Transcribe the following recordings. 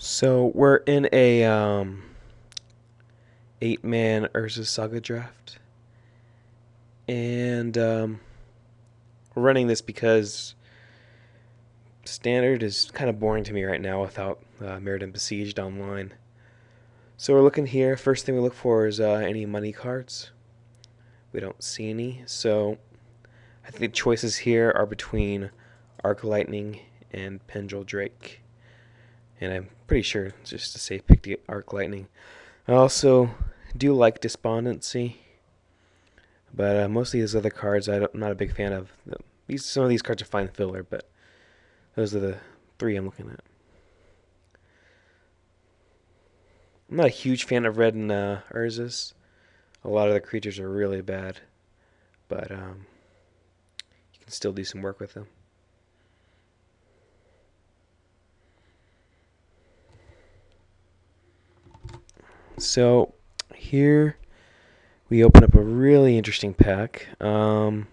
So we're in a 8-man Urza Saga draft, and we're running this because standard is kind of boring to me right now without Meriden Besieged online. So we're looking here. First thing we look for is any money cards. We don't see any, so I think the choices here are between Arc Lightning and Pendrel Drake, and I'm pretty sure just to say pick the Arc Lightning. I also do like Despondency. But most of these other cards, I'm not a big fan of. Some of these cards are fine filler, but those are the three I'm looking at. I'm not a huge fan of red and Urzas. A lot of the creatures are really bad, but you can still do some work with them. So here we open up a really interesting pack. Grafted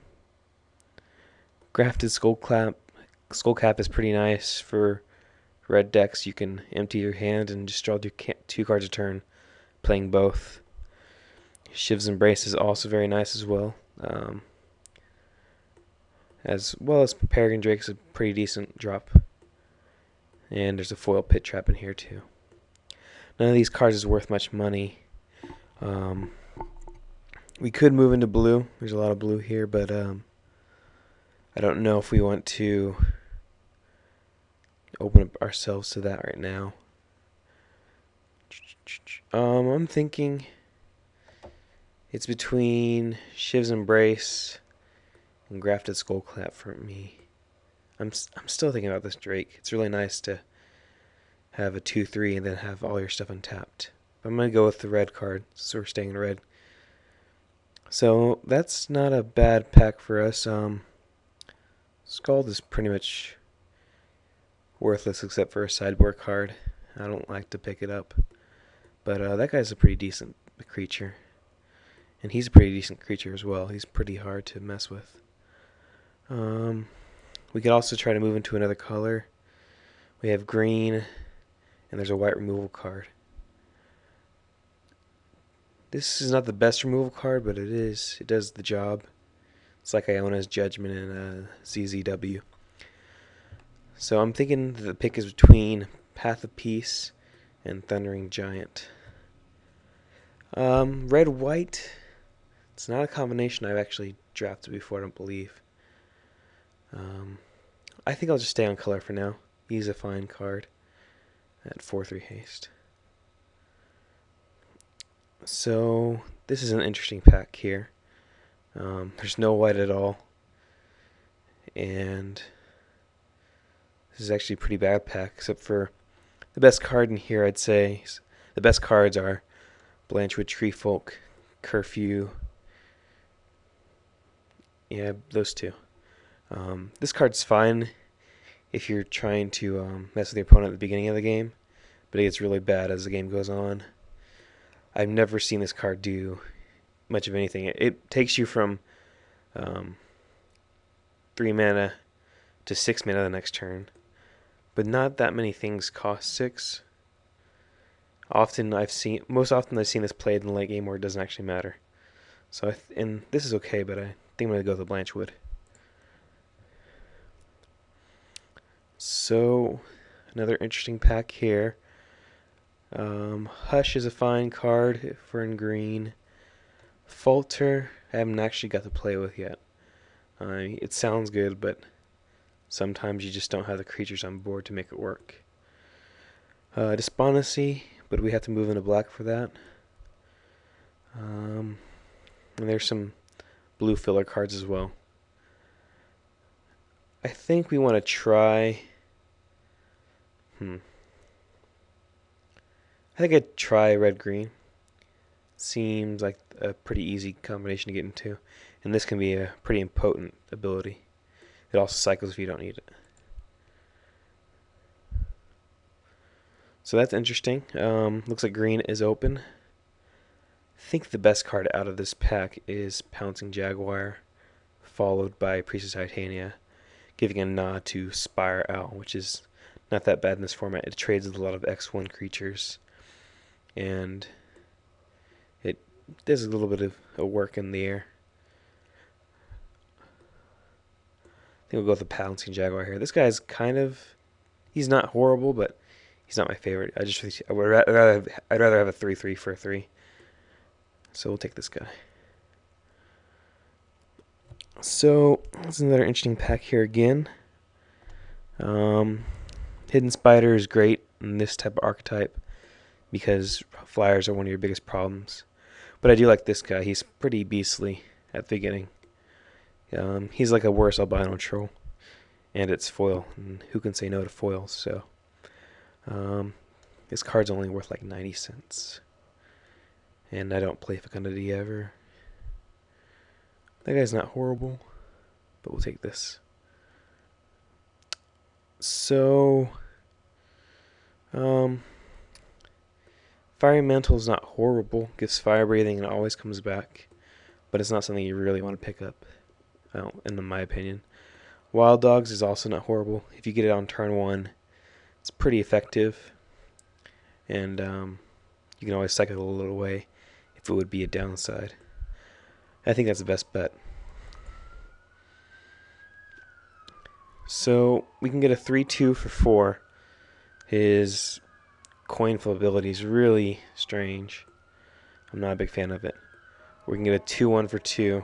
Skullcap is pretty nice for red decks. You can empty your hand and just draw two cards a turn, playing both. Shiv's Embrace is also very nice as well as Peregrine Drake's a pretty decent drop. And there's a foil Pit Trap in here too. None of these cards is worth much money. We could move into blue. There's a lot of blue here, but I don't know if we want to open up ourselves to that right now. I'm thinking it's between Shiv's Embrace and Grafted Skullclap for me. I'm still thinking about this Drake. It's really nice to have a 2/3 and then have all your stuff untapped. But I'm gonna go with the red card, so we're staying in red. So that's not a bad pack for us. Scald is pretty much worthless except for a sideboard card. I don't like to pick it up. But that guy's a pretty decent creature. And he's a pretty decent creature as well. He's pretty hard to mess with. We could also try to move into another color. We have green, and there's a white removal card. This is not the best removal card, but it does the job. It's like Iona's Judgment and ZZW. So I'm thinking the pick is between Path of Peace and Thundering Giant. Red white. It's not a combination I've actually drafted before, I don't believe. I think I'll just stay on color for now. He's a fine card at 4/3 haste. So this is an interesting pack here. There's no white at all, and this is actually a pretty bad pack, except for the best card in here. I'd say the best cards are Blanchwood Treefolk, Curfew. Yeah, those two. This card's fine if you're trying to mess with your opponent at the beginning of the game, but it gets really bad as the game goes on. I've never seen this card do much of anything. It takes you from 3 mana to 6 mana the next turn, but not that many things cost 6. Most often I've seen this played in the late game where it doesn't actually matter. So and this is okay, but I think I'm gonna go with the Blanchwood. So another interesting pack here. Hush is a fine card if we're in green. Falter, I haven't actually got to play with yet. It sounds good, but sometimes you just don't have the creatures on board to make it work. Despondency, but we have to move into black for that. And there's some blue filler cards as well. I think we want to try. I think I'd try red-green. Seems like a pretty easy combination to get into. And this can be a pretty impotent ability. It also cycles if you don't need it. So that's interesting. Looks like green is open. I think the best card out of this pack is Pouncing Jaguar, followed by Priestess Titania, giving a nod to Spire Owl, which is not that bad in this format. It trades with a lot of X1 creatures, and it does a little bit of work in the air. I think we'll go with the Pouncing Jaguar here. This guy's he's not horrible, but he's not my favorite. I'd rather have a 3/3 for a 3. So we'll take this guy. So this is another interesting pack here again. Hidden Spider is great in this type of archetype because flyers are one of your biggest problems. But I do like this guy. He's pretty beastly at the beginning. He's like a worse albino troll, and it's foil, and who can say no to foils? So this card's only worth like 90 cents, and I don't play Fecundity ever. That guy's not horrible, but we'll take this. So Fiery Mantle's not horrible, gives fire breathing and it always comes back, but it's not something you really want to pick up, in my opinion. Wild Dogs is also not horrible. If you get it on turn 1, it's pretty effective, and you can always cycle it away if it would be a downside. I think that's the best bet. So we can get a 3/2 for 4. His coin flip ability is really strange. I'm not a big fan of it. We can get a 2/1 for 2,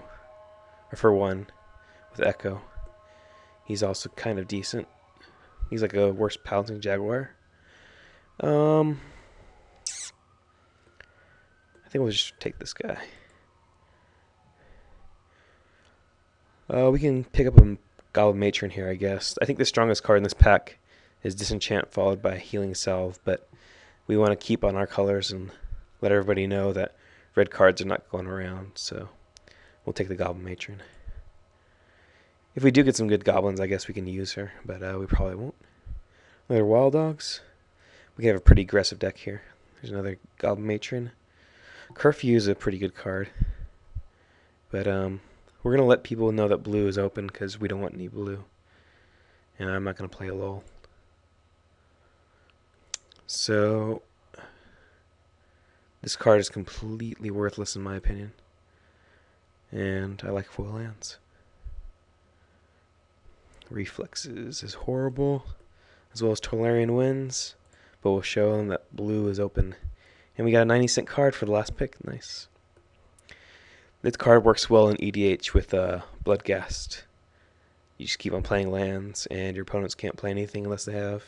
or for 1, with Echo. He's also kind of decent. He's like a worse Pouncing Jaguar. I think we'll just take this guy. We can pick up a Goblin Matron here, I guess. I think the strongest card in this pack is Disenchant, followed by Healing Salve, but we want to keep on our colors and let everybody know that red cards are not going around, so we'll take the Goblin Matron. If we do get some good goblins, I guess we can use her, but we probably won't. Another Wild Dogs. We can have a pretty aggressive deck here. There's another Goblin Matron. Curfew is a pretty good card, but we're going to let people know that blue is open because we don't want any blue. And I'm not going to play a lull. So this card is completely worthless in my opinion. And I like foil lands. Reflexes is horrible, as well as Tolarian Winds. But we'll show them that blue is open. And we got a 90-cent card for the last pick. Nice. This card works well in EDH with Bloodghast. You just keep on playing lands, and your opponents can't play anything unless they have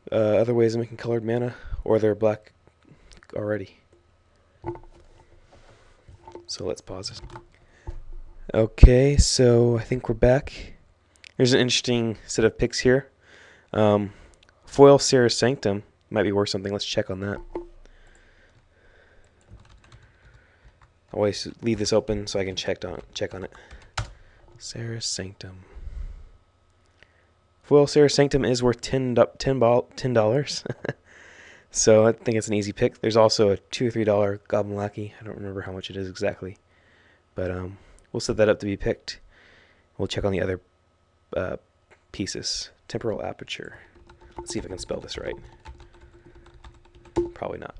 other ways of making colored mana, or they're black already. So let's pause it. Okay, so I think we're back. Here's an interesting set of picks here. Foil Serra's Sanctum might be worth something. Let's check on that. I always leave this open so I can check on it. Serra's Sanctum. Foil Serra's Sanctum is worth $10. So I think it's an easy pick. There's also a $2 or $3 Goblin Lackey. I don't remember how much it is exactly, but we'll set that up to be picked. We'll check on the other pieces. Temporal Aperture. Let's see if I can spell this right. Probably not.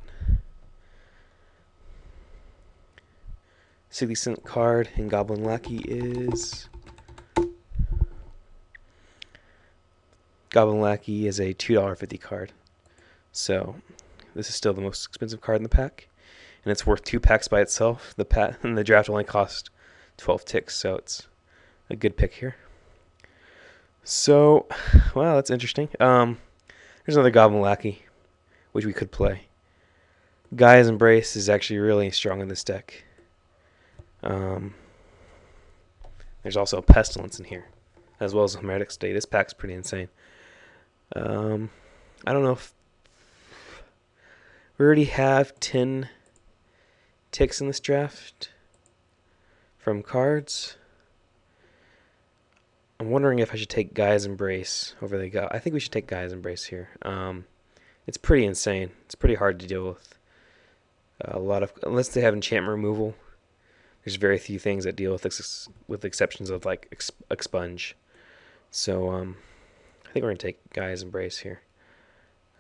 60-cent card in Goblin Lackey is... Goblin Lackey is a $2.50 card. So this is still the most expensive card in the pack. And it's worth 2 packs by itself. And the draft only cost 12 ticks, so it's a good pick here. So, wow, that's interesting. There's another Goblin Lackey, which we could play. Gaia's Embrace is actually really strong in this deck. There's also a Pestilence in here, as well as a Hermetic State. This pack's pretty insane. I don't know if we already have 10 ticks in this draft from cards. I'm wondering if I should take Gaia's Embrace over the Gaia. I think we should take Gaia's Embrace here. It's pretty insane. It's pretty hard to deal with. Unless they have enchantment removal, there's very few things that deal with the exceptions of like Expunge. So I think we're going to take Gaia's Embrace here.